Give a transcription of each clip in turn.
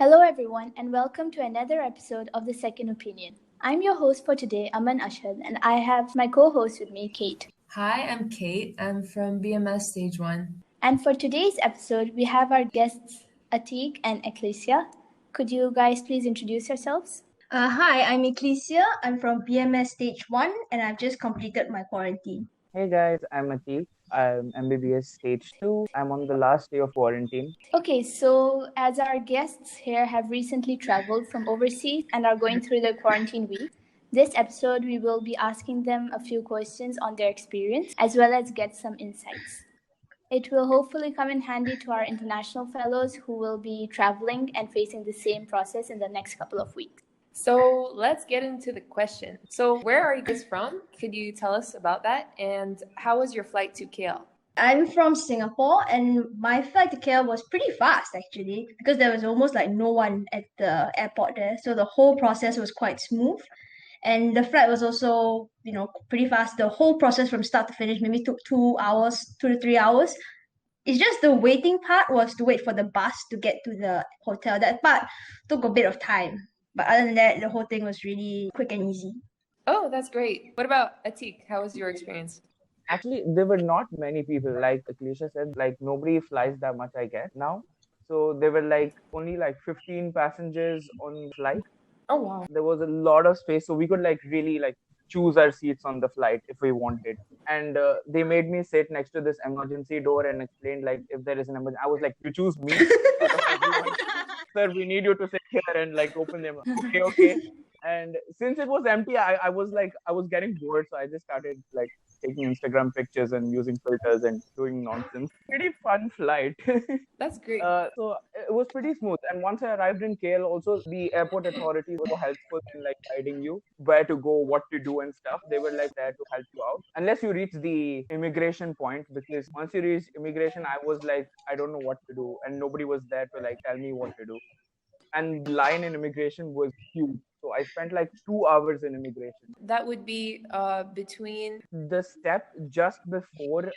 Hello, everyone, and welcome to another episode of The Second Opinion. I'm your host for today, Aman Ashad, and I have my co host with me, Kate. Hi, I'm Kate. I'm from BMS Stage 1. And for today's episode, we have our guests, Ateeq and Ecclesia. Could you guys please introduce yourselves? Hi, I'm Ecclesia. I'm from BMS Stage 1 and I've just completed my quarantine. Hey guys, I'm Ateeq. I'm MBBS Stage 2. I'm on the last day of quarantine. Okay, so as our guests here have recently traveled from overseas and are going through the quarantine week, this episode we will be asking them a few questions on their experience as well as get some insights. It will hopefully come in handy to our international fellows who will be traveling and facing the same process in the next couple of weeks. So let's get into the question. So where are you guys from? Could you tell us about that? And how was your flight to KL? I'm from Singapore and my flight to KL was pretty fast actually because there was almost like no one at the airport there. So the whole process was quite smooth. And the flight was also, pretty fast. The whole process from start to finish maybe took 2 hours, 2 to 3 hours. It's just the waiting part was to wait for the bus to get to the hotel. That part took a bit of time. But other than that, the whole thing was really quick and easy. Oh, that's great. What about Ateeq? How was your experience? Actually, there were not many people. Like Ecclesia said, like nobody flies that much, I guess, now. So there were only 15 passengers on flight. Oh, wow. There was a lot of space, so we could really choose our seats on the flight if we wanted. And they made me sit next to this emergency door and explained if there is an emergency. I was like, you choose me? Sir, we need you to sit here and open them. Okay. And since it was empty, I was getting bored, so I just started taking Instagram pictures and using filters and doing nonsense. Pretty fun flight. That's great. So it was pretty smooth. And once I arrived in KL, also the airport authorities were helpful in guiding you where to go, what to do and stuff. They were there to help you out. Unless you reach the immigration point, because once you reach immigration, I was I don't know what to do, and nobody was there to tell me what to do. And the line in immigration was huge. So I spent 2 hours in immigration. That would be between the step just before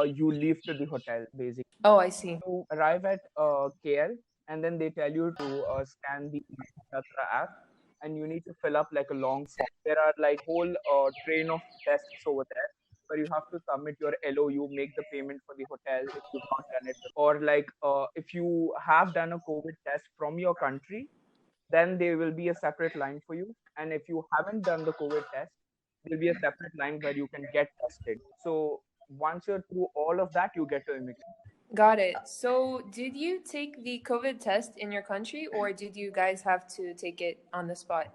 you leave to the hotel, basically. Oh, I see. You arrive at KL, and then they tell you to scan the Aathira app, and you need to fill up a long form. There are whole train of tests over there where you have to submit your LOU, make the payment for the hotel if you've not done it, or if you have done a COVID test from your country, then there will be a separate line for you. And if you haven't done the COVID test, there'll be a separate line where you can get tested. So once you're through all of that, you get to immigrate. Got it. So did you take the COVID test in your country, or did you guys have to take it on the spot?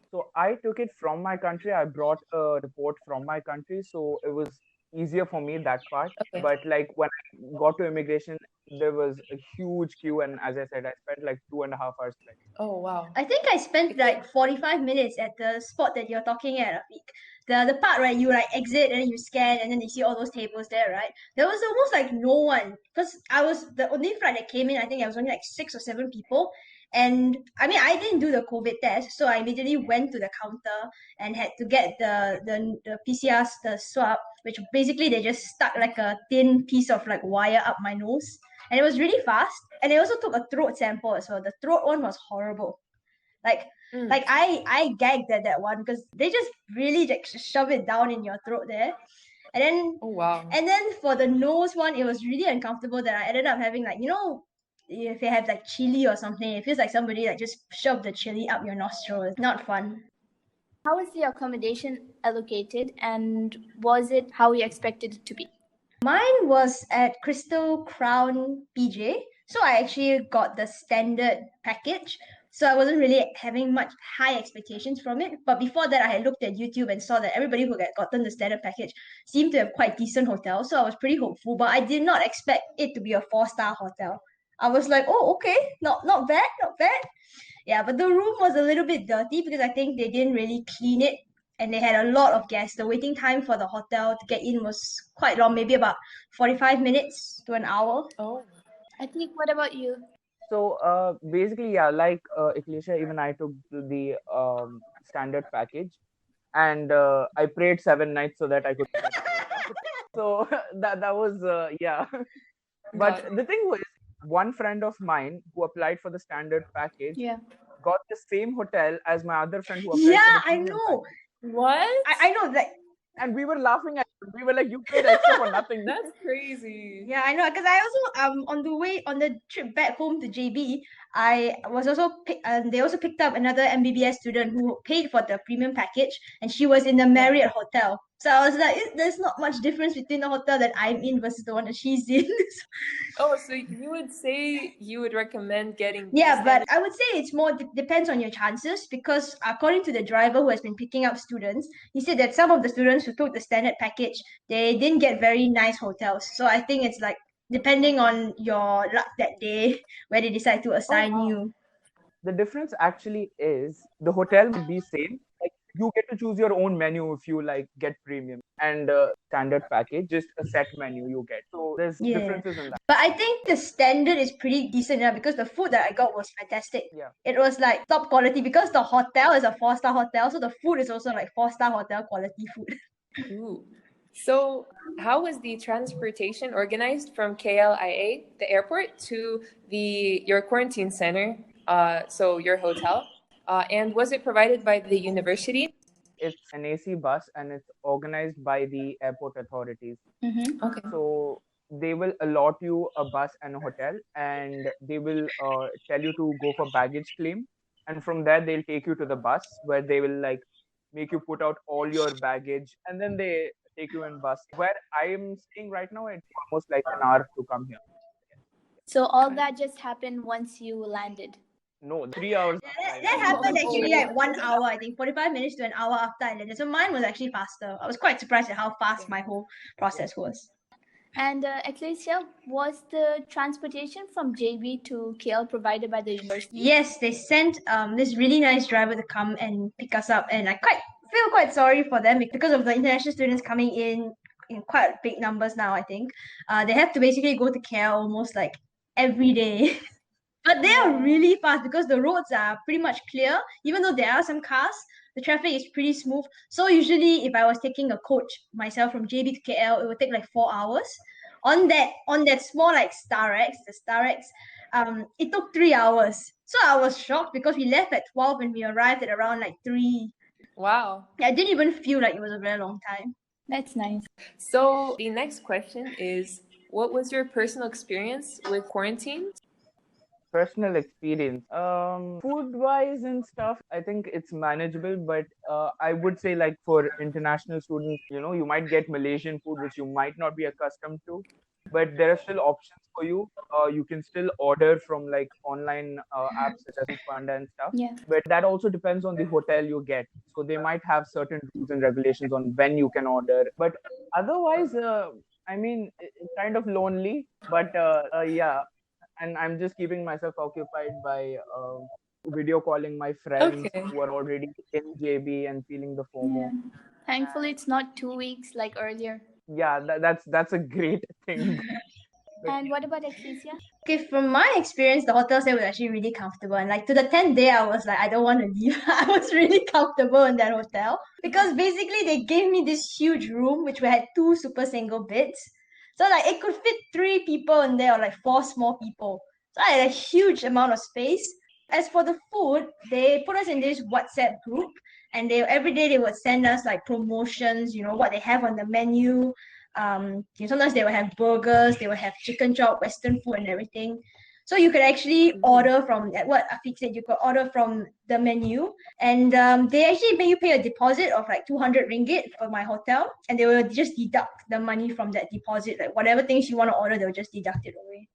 So I took it from my country. I brought a report from my country, so it was easier for me, that part. Okay. But when I got to immigration, there was a huge queue, and as I said, I spent 2.5 hours. Oh, wow. I think I spent 45 minutes at the spot that you're talking at, Ateeq. The part where you exit and then you scan and then you see all those tables there, right? There was almost no one because I was the only flight that came in. I think I was only 6 or 7 people. And I mean, I didn't do the COVID test, so I immediately went to the counter and had to get the PCR, the swab, which basically they just stuck a thin piece of wire up my nose, and it was really fast. And they also took a throat sample as well. The throat one was horrible. I gagged at that one because they just really shove it down in your throat there. And then Oh, wow. And then for the nose one, it was really uncomfortable that I ended up having if you have chili or something, it feels like somebody just shoved the chili up your nostril. It's not fun. How was the accommodation allocated, and was it how you expected it to be? Mine was at Crystal Crown PJ, so I actually got the standard package. So I wasn't really having much high expectations from it. But before that, I had looked at YouTube and saw that everybody who had gotten the standard package seemed to have quite decent hotels. So I was pretty hopeful, but I did not expect it to be a 4-star hotel. I was like, oh, okay, not bad, not bad. Yeah, but the room was a little bit dirty because I think they didn't really clean it and they had a lot of guests. The waiting time for the hotel to get in was quite long, maybe about 45 minutes to an hour. Oh. Ateeq, what about you? So basically, yeah, Ecclesia, even I took the standard package, and I prayed 7 nights so that I could. So that was yeah. But the thing was, one friend of mine who applied for the standard package Yeah. got the same hotel as my other friend who applied for Yeah, the I premium know. package. What? I know that. And we were laughing at him. We were like, you paid extra for nothing. That's crazy. Yeah, I know. Because I also on the trip back home to JB, I was also they also picked up another MBBS student who paid for the premium package, and she was in the Marriott hotel. So I was like, there's not much difference between the hotel that I'm in versus the one that she's in. Oh, so you would say you would recommend getting Yeah, these but I would say it's more depends on your chances, because according to the driver who has been picking up students, he said that some of the students who took the standard package, they didn't get very nice hotels. So I think it's like depending on your luck that day where they decide to assign wow. you. The difference actually is the hotel might be same. Like you get to choose your own menu if you like get premium, and standard package just a set menu you get. So there's Yeah. differences in that. But I think the standard is pretty decent, yeah, because the food that I got was fantastic. Yeah. It was like top quality because the hotel is a 4-star hotel, so the food is also like 4-star hotel quality food. Ooh. So, how was the transportation organized from KLIA, the airport, to your quarantine center, so your hotel? And was it provided by the university? It's an AC bus and it's organized by the airport authorities. Mm-hmm. Okay. So they will allot you a bus and a hotel, and they will tell you to go for baggage claim. And from there, they'll take you to the bus where they will like make you put out all your baggage, and then they take you in bus. Where I am staying right now, it's almost like an hour to come here. So all that just happened once you landed. No, 3 hours. That happened actually Okay. like 1 hour, I think, 45 minutes to an hour after I landed. So mine was actually faster. I was quite surprised at how fast my whole process was. And Ecclesia, was the transportation from JB to KL provided by the university? Yes, they sent this really nice driver to come and pick us up, and I feel quite sorry for them because of the international students coming in quite big numbers now. I think they have to basically go to KL almost like every day. But they are really fast because the roads are pretty much clear. Even though there are some cars, the traffic is pretty smooth. So usually, if I was taking a coach myself from JB to KL, it would take like 4 hours. On that small like the Starex, it took 3 hours. So I was shocked because we left at 12 and we arrived at around like 3. Wow. Yeah, I didn't even feel like it was a very long time. That's nice. So, the next question is, what was your personal experience with quarantine? Personal experience, food wise and stuff, I think it's manageable, but I would say like for international students, you might get Malaysian food which you might not be accustomed to, but there are still options for you. You can still order from like online apps such as Foodpanda and stuff. Yeah. But that also depends on the hotel you get, so they might have certain rules and regulations on when you can order. But otherwise, I mean, it's kind of lonely, but yeah, and I'm just keeping myself occupied by video calling my friends Okay. who are already in JB and feeling the FOMO. Yeah. Thankfully, it's not 2 weeks like earlier. Yeah, that's a great thing. And what about Ecclesia? Okay, from my experience, the hotel stay was actually really comfortable. And like to the 10th day, I was like, I don't want to leave. I was really comfortable in that hotel because basically they gave me this huge room which had 2 super single beds. So like it could fit 3 people in there or like 4 small people. So I had a huge amount of space. As for the food, they put us in this WhatsApp group, and every day they would send us like promotions, what they have on the menu. Sometimes they will have burgers, they will have chicken chop, Western food, and everything. So you could actually order from what Ateeq said. You could order from the menu, and they actually make you pay a deposit of like 200 ringgit for my hotel, and they will just deduct the money from that deposit. Like whatever things you want to order, they'll just deduct it away.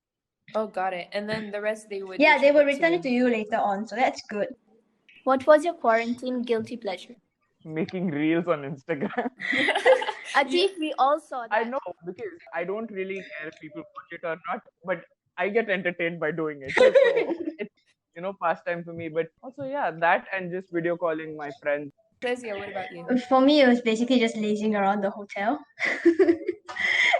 Oh, got it. And then the rest they would Yeah, they will return it to you later on, so that's good. What was your quarantine guilty pleasure? Making reels on Instagram. Ateeq, we all saw that. I know, because I don't really care if people watch it or not, but I get entertained by doing it. So it's pastime for me. But also, yeah, that and just video calling my friends. Ecclesia, what about you? For me, it was basically just lazing around the hotel.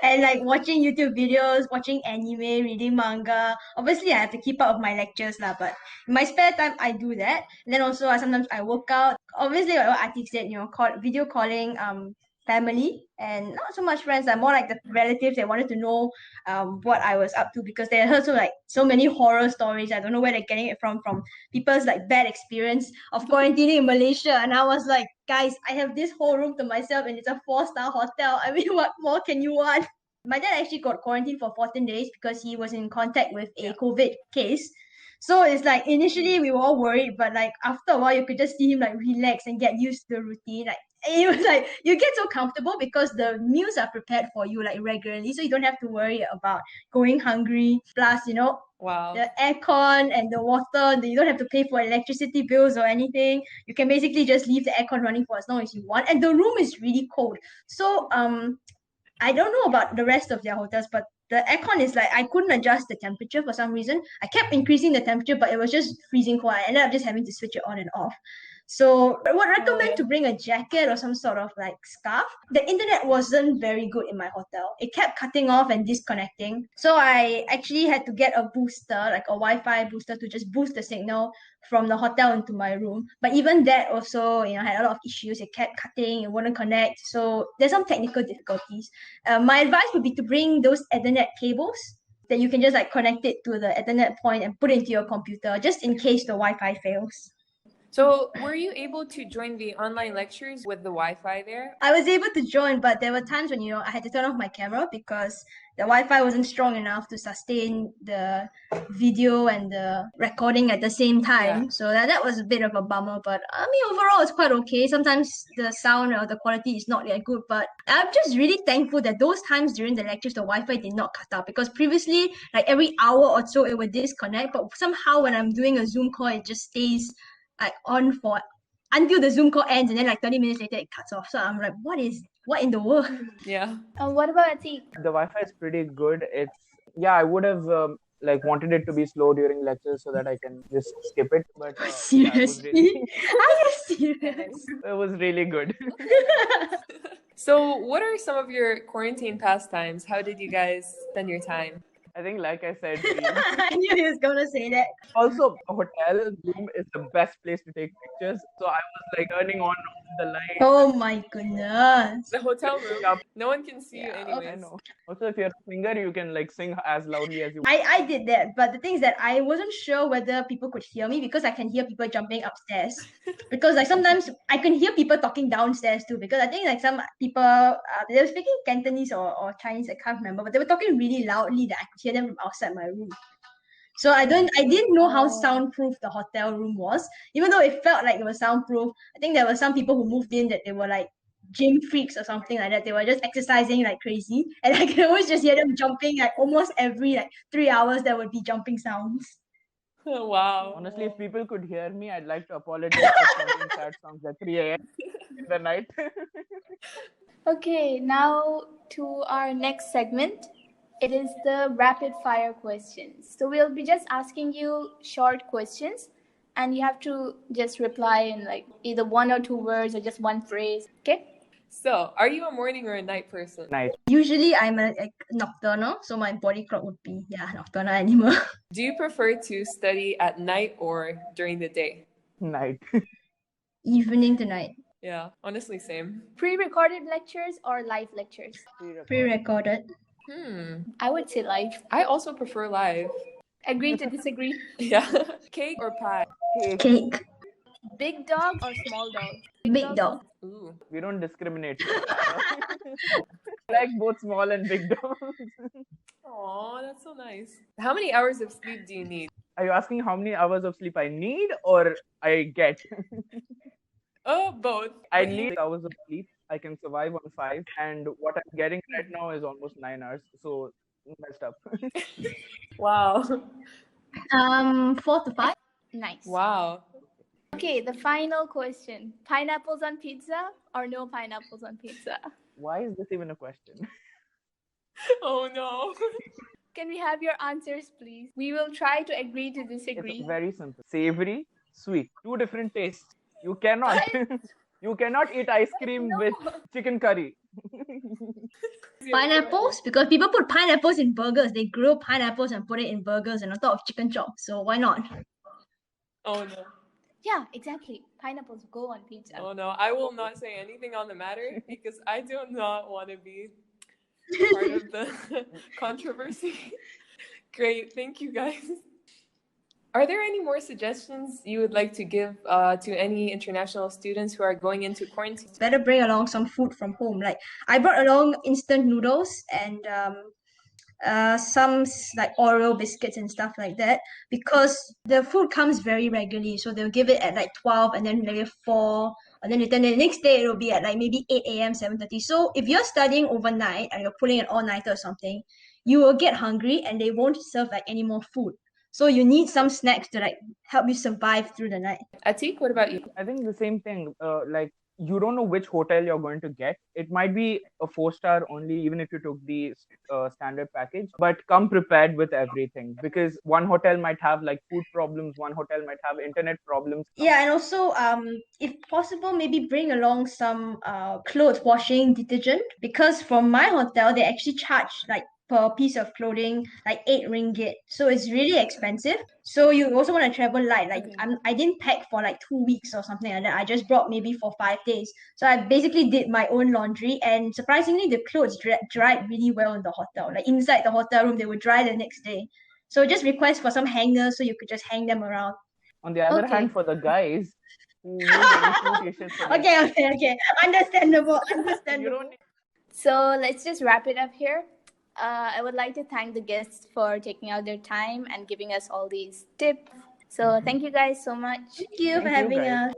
And like watching YouTube videos, watching anime, reading manga. Obviously, I have to keep up with my lectures lah. But in my spare time, I do that. And then also, sometimes I work out. Obviously, like what Ateeq said, video calling family and not so much friends. More like the relatives. They wanted to know what I was up to because they heard so many horror stories. I don't know where they're getting it from people's like bad experience of quarantining in Malaysia. And I was like, guys, I have this whole room to myself and it's a 4-star hotel. I mean, what more can you want? My dad actually got quarantined for 14 days because he was in contact with a COVID case. So it's like initially we were all worried, but like after a while you could just see him like relax and get used to the routine. Like it was like you get so comfortable because the meals are prepared for you like regularly, so you don't have to worry about going hungry. Plus, Wow. the aircon and the water, you don't have to pay for electricity bills or anything. You can basically just leave the aircon running for as long as you want, and the room is really cold. So I don't know about the rest of their hotels, but the aircon is like I couldn't adjust the temperature for some reason. I kept increasing the temperature, but it was just freezing cold. I ended up just having to switch it on and off. So I would recommend to bring a jacket or some sort of like scarf. The internet wasn't very good in my hotel. It kept cutting off and disconnecting. So I actually had to get a booster, like a Wi-Fi booster to just boost the signal from the hotel into my room. But even that also, had a lot of issues. It kept cutting, it wouldn't connect. So there's some technical difficulties. My advice would be to bring those Ethernet cables that you can just like connect it to the Ethernet point and put it into your computer just in case the Wi-Fi fails. So, were you able to join the online lectures with the Wi-Fi there? I was able to join, but there were times when I had to turn off my camera because the Wi-Fi wasn't strong enough to sustain the video and the recording at the same time. Yeah. So that was a bit of a bummer. But I mean, overall, it's quite okay. Sometimes the sound or the quality is not that good, but I'm just really thankful that those times during the lectures, the Wi-Fi did not cut out because previously, like every hour or so, it would disconnect. But somehow, when I'm doing a Zoom call, it just stays like on for until the Zoom call ends, and then like 30 minutes later it cuts off. So I'm like, what in the world? Yeah. What about Ateeq? The Wi-Fi is pretty good. I would have like wanted it to be slow during lectures so that I can just skip it. But it was Seriously? really, Are you serious? it was really good. So, what are some of your quarantine pastimes? How did you guys spend your time? I think, like I said, I knew he was gonna say that. also a hotel room is the best place to take pictures. So I was like turning on the light. Oh my goodness. The hotel room. Yeah. No one can see you Yeah, anyways. I know. Also, if you're a singer, you can like sing as loudly as you want. I did that, but the thing is that I wasn't sure whether people could hear me because I can hear people jumping upstairs. Because like sometimes I can hear people talking downstairs too. Because I think like some people they were speaking Cantonese or Chinese, I can't remember, but they were talking really loudly that I could hear them from outside my room. So I didn't know how soundproof the hotel room was, even though it felt like it was soundproof. I think there were some people who moved in that they were like gym freaks or something like that. They were just exercising like crazy, and I can always just hear them jumping like almost every like 3 hours. There would be jumping sounds. Wow. Honestly, if people could hear me, I'd like to apologize for singing sad songs at 3 a.m. in the night. Okay, now to our next segment. It is the rapid fire questions. So we'll be just asking you short questions and you have to just reply in like either 1 or 2 words or just one phrase. Okay? So, are you a morning or a night person? Night. Usually I'm a nocturnal, so my body clock would be nocturnal animal. Do you prefer to study at night or during the day? Night. Evening to night. Yeah, honestly, same. Pre-recorded lectures or live lectures? Pre-recorded. I would say live. I also prefer live. Agree to disagree. Yeah. Cake or pie? Cake. Big dog or small dog? Big dog. Ooh. We don't discriminate. I like both small and big dogs. Aw, that's so nice. How many hours of sleep do you need? Are you asking how many hours of sleep I need or I get? Oh, both. I need 6 hours of sleep. I can survive on 5, and what I'm getting right now is almost 9 hours. So messed up. Wow. 4 to 5. Nice. Wow. Okay, the final question. Pineapples on pizza or no pineapples on pizza? Why is this even a question? Oh no. Can we have your answers, please? We will try to agree to disagree. It's very simple. Savory, sweet. 2 different tastes. You cannot. You cannot eat ice cream with chicken curry. Pineapples, because people put pineapples in burgers. They grill pineapples and put it in burgers and on top of chicken chop. So why not? Oh no. Yeah, exactly. Pineapples go on pizza. Oh no, I will not say anything on the matter because I do not want to be part of the controversy. Great, thank you guys. Are there any more suggestions you would like to give to any international students who are going into quarantine? Better bring along some food from home. Like I brought along instant noodles and some like Oreo biscuits and stuff like that because the food comes very regularly. So they'll give it at like 12 and then maybe 4 and then the next day it will be at like maybe 8 a.m. 7:30. So if you're studying overnight and you're pulling an all-nighter or something, you will get hungry and they won't serve like any more food. So you need some snacks to like help you survive through the night. Ateeq, what about you? I think the same thing. Like you don't know which hotel you're going to get. It might be a 4-star only, even if you took the standard package. But come prepared with everything because one hotel might have like food problems, one hotel might have internet problems. Yeah, and also if possible, maybe bring along some clothes washing detergent because from my hotel they actually charge like per piece of clothing like 8 ringgit. So it's really expensive. So you also want to travel light. Like Okay. I didn't pack for like 2 weeks or something like that. I just brought maybe for 5 days. So I basically did my own laundry and surprisingly the clothes dried really well in the hotel. Like inside the hotel room they would dry the next day. So just request for some hangers so you could just hang them around. On the other Okay. hand, for the guys who use only 2 t-shirts a day, Okay. Understandable. you Understandable. don't. So let's just wrap it up here. I would like to thank the guests for taking out their time and giving us all these tips. So thank you guys so much. Thank you for Thank you, having guys. us.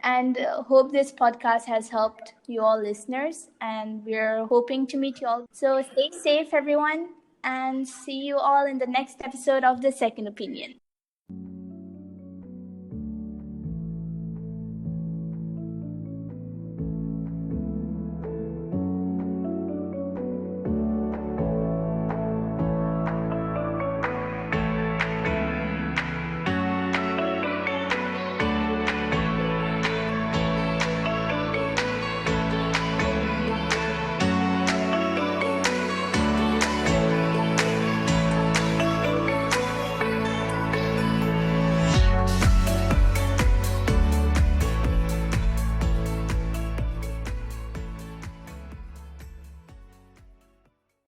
And hope this podcast has helped you all listeners. And we're hoping to meet you all. So stay safe, everyone. And see you all in the next episode of The Second Opinion.